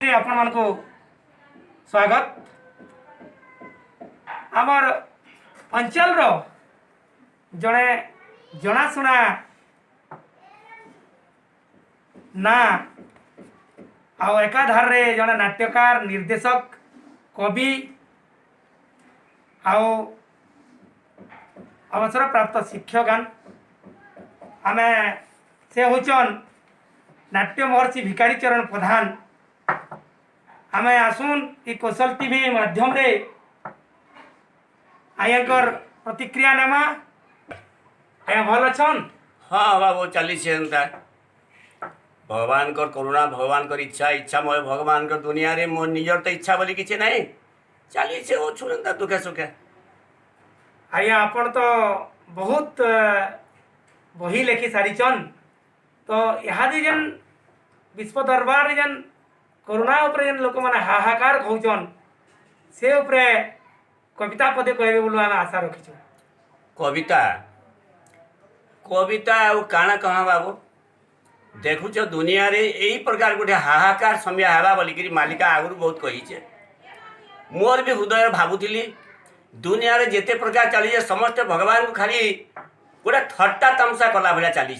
आपण मानको स्वागत आमर अंचल रो जड़े जनाशुना ना आउ एकाधार रे जड़े नाट्यकार निर्देशक कवि आउ अवसर प्राप्त शिक्षकगण आमे से होचन नाट्य महर्षि भिखारी चरण प्रधान आमे आसुन ई कौशल टीवी माध्यम रे आयकर प्रतिक्रिया नेमा आया भल छन। हाँ बाबू चली भगवान कर करुणा भगवान कर इच्छा इच्छा मय भगवान कर दुनिया रे मोर निजर तो इच्छा बोली किसी नहीं चली से वो छुनता दुखे सुखे आया आपण तो बहुत बही लेखि सारिचन तो इहादी जन विश्व दरबार जन करुणा उपरे जन लोक माने हाहाकार कहउचन से उपरे कविता पदे कहबे बोलु हम आशा रखिछु। कविता कविता और काना कहा बाबू देखुच दुनिया रे यही प्रकार गोटे हाहाकार समय हवा बोलिकी मालिका आगुरी बहुत कही मोर भी हृदय भावुली दुनिया रे जेते प्रकार चली समस्त भगवान को खाली गोटे थट्टा तमसा कला भाया चली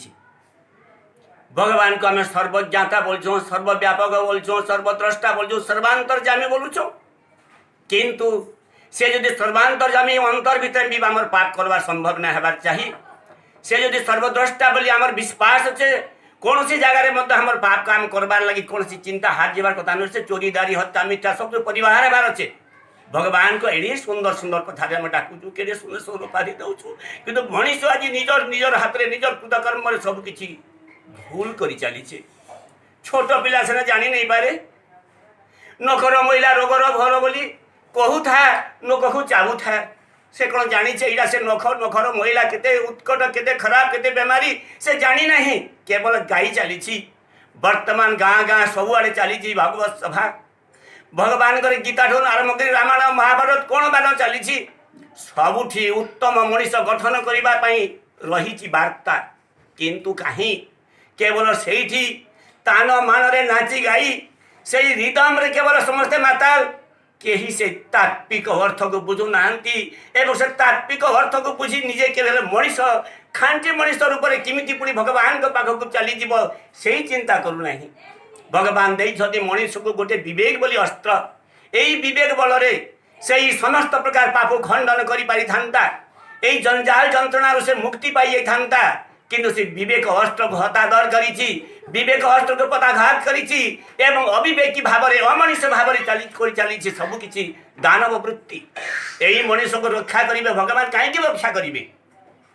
भगवान को आम सर्वज्ञाता बोलछो सर्वव्यापक बोलछो सर्वद्रष्टा बोलछो सर्वांतरजामी बोलुछो किंतु से जदि सर्वांतरजामी अंतर भीतर भी आमर पाप करवार संभव ना हेबार चाहिए से जदि सर्वद्रष्टा बोली आमर विश्वास अच्छे कौन सी जगह मत हमर पाप काम करबार लगी कौन सी चिंता हाथ जीवार कथा न से चोरी दारी हत्या मिथ्या सब जो परिवार हेबार अच्छे भगवान को एड़ी सुंदर सुंदर कथा आम डाकुचु केड़े सुंदर सुंदर उपाधि दउछु किंतु मनीष आज निजर निजर हाथ रे निजर कृतकर्म रे सब किछि भूल करी चली छोट पिला से जानी नहीं पारे नखर महिला रोगर भर बोली कहू था लोक को चाहू था से कौन जानी यहाँ से नखर नखर महिला केते उत्कट केते खराब केते बेमारी से जानी नहीं केवल गाई चली वर्तमान गाँ गाँ सबुआड़े चली भागवत सभा भगवान गीता ठूँ आरंभ कर रामायण महाभारत कौन बान चली सबुठी उत्तम मनीष गठन करने रही वार्ता किंतु कहीं केवल से तान मान रे नाची गाई से रिदम रे केवल समस्ते माताल केही से तात्विक अर्थ को बुझु नांती एवं से तात्विक अर्थ को बुझी निजे केवल मनीष खांटी मनीष रूप में किमिति पुणी भगवान को पाखक चली जीव से चिंता करू नहीं भगवान देइछथि मनीष को गोटे विवेक बोली अस्त्र यही विवेक बल रे से समस्त प्रकार पाप खंडन करि पारि थांता एई जंजाल जंत्रणा से मुक्ति पाई जाई थांता किंतु से विवेक अस्त्र को हतादर करी विवेक अस्त्र को पताघात करी एवं अविवेकी भाव में अमनीष भाव में चली सबकि दानव वृत्ति यही मनीष को रक्षा करेंगे भगवान कहीं रक्षा करेंगे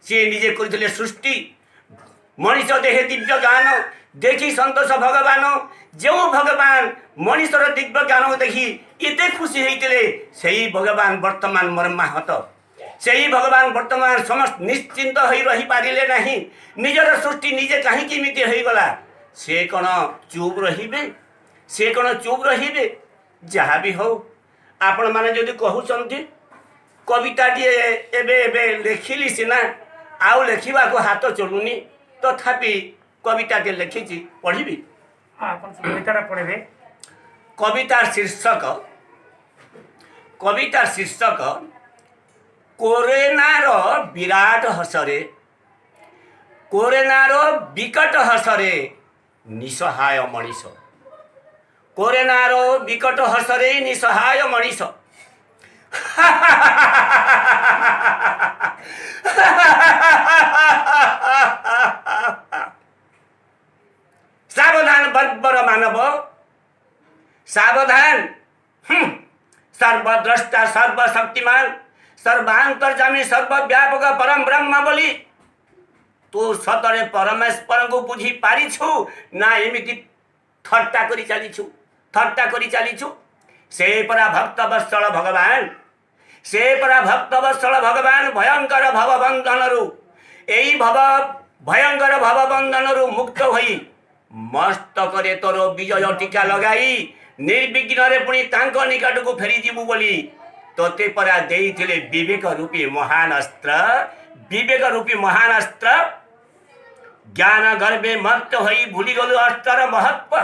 सी निजे करते सृष्टि मनीष देहे दिव्य ज्ञान देखी संतोष भगवान जो भगवान मनीषर दिव्य ज्ञान देखी एते खुशी होते से भगवान वर्तमान मर्माहत से ही भगवान वर्तमान समस्त निश्चिंत हो रही पारे नहीं निजर सृष्टि निजे कहीं केमिति हो गला से कौन चुप रहिबे से कौन चुप रहिबे जहाँ भी हो आपण माने जदि कहउचंती कविता एबे लिखिली सिना आउ लिखा को हाथ चलुनी तथापि कविता लिखी पढ़ी कविता पढ़े कविता शीर्षक कोरोनार विराट हसरे कोरोनार विकट हसरे निसहाय मनीष कोरोनार विकट हसरे निसहाय मनीष सावधान बर्बर मानव सावधान सर्वद्रष्टा सर्वशक्तिमान सर्वांतरजामी सर्वव्यापक परम ब्रह्म बोली तू सतरे परमेश्वर को बुझी पारिछु ना एमिति थट्टा करी चलीछु से परा भक्त वत्सल भगवान से परा भक्त वत्सल भगवान भयंकर भवबंधन यही भयंकर भवबंधन मुक्त होई मस्तक तोर विजय टीका लगाई निर्विघ्न रे पुणी तांको निकट को फेरी जीवु बोली तोते परा देइथिले विवेक रूपी महान अस्त्र ज्ञान गर्भे मत होई भूली गलु अस्त्र महत्व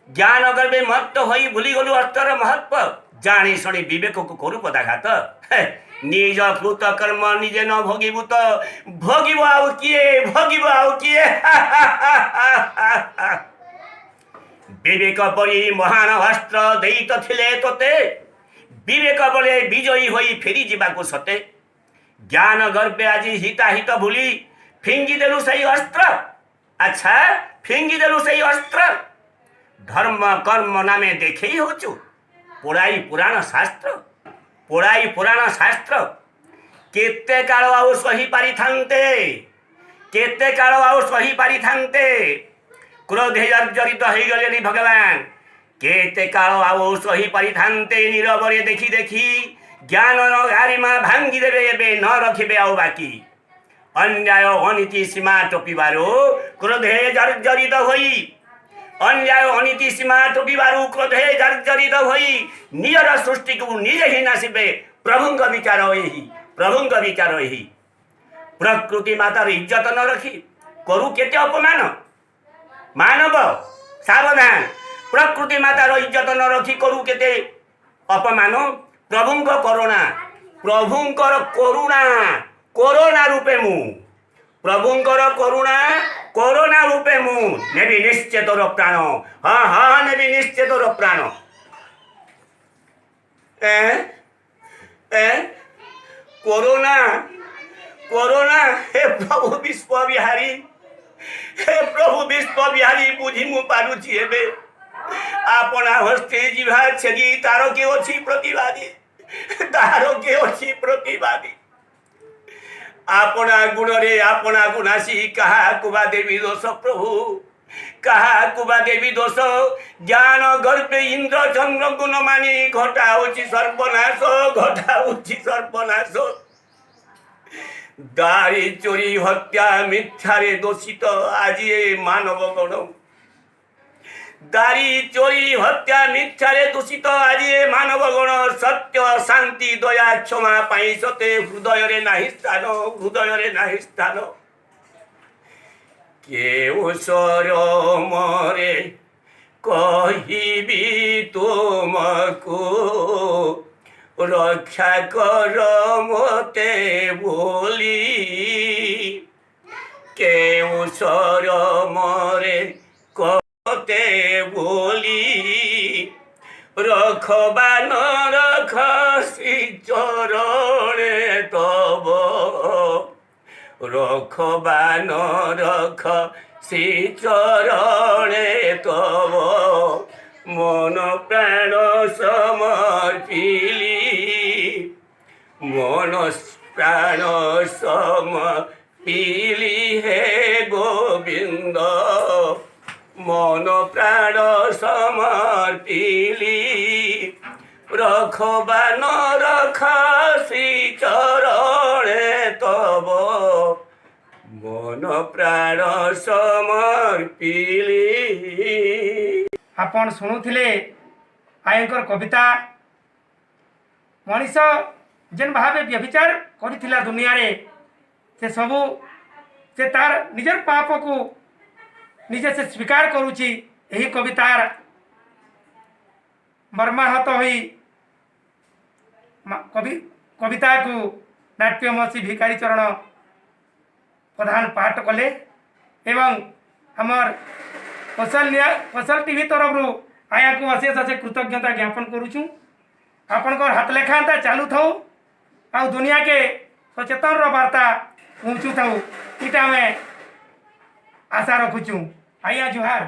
ज्ञान गर्भे मत्त होई भूली गलु अस्तर महत्व जानी शुणी विवेक को करू पदाघात निज कृत कर्म निजे न भोगिबु तो भोगिबु आउ किए विवेक बड़ी महान अस्त्र देई तो थिले तोते विवेक बड़े विजयी होई फेरी जीवाकू सते ज्ञान गर्भे आज हिताहित भूली फिंगी देलु सही अस्त्र अच्छा फिंगी देलु सही अस्त्र धर्म कर्म नामे देखे होचु पढ़ाई पुराण शास्त्र केते काल आउ सही पारि थांते क्रोधे जर्जरित हो गले भगवान केते काल आउ सही पारि थांते नीरवरे देखी ज्ञान गारिमा भांगी देबे एबे न रखिबे आउ बाकी अन्याय अनीति सीमा टोपिबारो क्रोधे जर्जरित होई अन्याय अनीति सीमा टोपिबारो क्रोधे जर्जरित होई निजर सृष्टि को निजे ही नासिबे प्रभुंग विचार यही प्रकृति मातार इज्जत न रखी करू केते अपमान मानव सावधान प्रकृति मातार इज्जत न रखी करू केते अपमान प्रभुंकर करुणा कोरोना रूपे मु प्रभुंकर कोरोना रूपे मु नेबी निश्चय तोर प्राण हाँ नेबी निश्चय तोर प्राण कोरोना हे प्रभु विश्वविहारी बुझी मु पारुछि एबे आपना हस्ते जीवा छगी तारो के अछि प्रतिवादी आपना गुणरे आपना गुणासी कहा कुबा देवी दोष प्रभु कहा कुबा देवी दोष ज्ञान गर्भे इंद्र चंद्र गुण मानी घटाउछि सर्वनाश दारी चोरी हत्या मिथ्यारे दोषित आज ये मानव गण दारी चोरी हत्या मिथ्यारे दूषित आज ये मानव गण सत्य शांति दया क्षमा पाई सते हृदय रे नाही स्थान केउ मरे कहिबी तुमको रक्षा कर मते बोली केउ मरे कते बोली रखबा न रख श्री चरणे तब रखबा न रख श्री चरणे तब मन प्राण समर्पिली हे गोविंद मन प्राण समर्पिली रखबा न रख श्री चरणे तब मन प्राण समर्पिली। आपण शुणुथिले आयंकर कविता मनीष जेन भावे व्यभिचार करिथिला दुनिया रे से सबू से तार निजर पाप को निजे से स्वीकार करुची यही कवितार मर्माहत होई कविता को नाट्यमसी भिखारी चरण प्रधान पाठ कले एवं हमर कौशल टीवी तरफ आया को अशेष कृतज्ञता ज्ञापन करुचु आपणकर हाथ लेखाता चालू थाऊ आ दुनिया के सचेतन वार्ता पहुँचू थाऊ इटा में आशा रखुचु आया जुहार।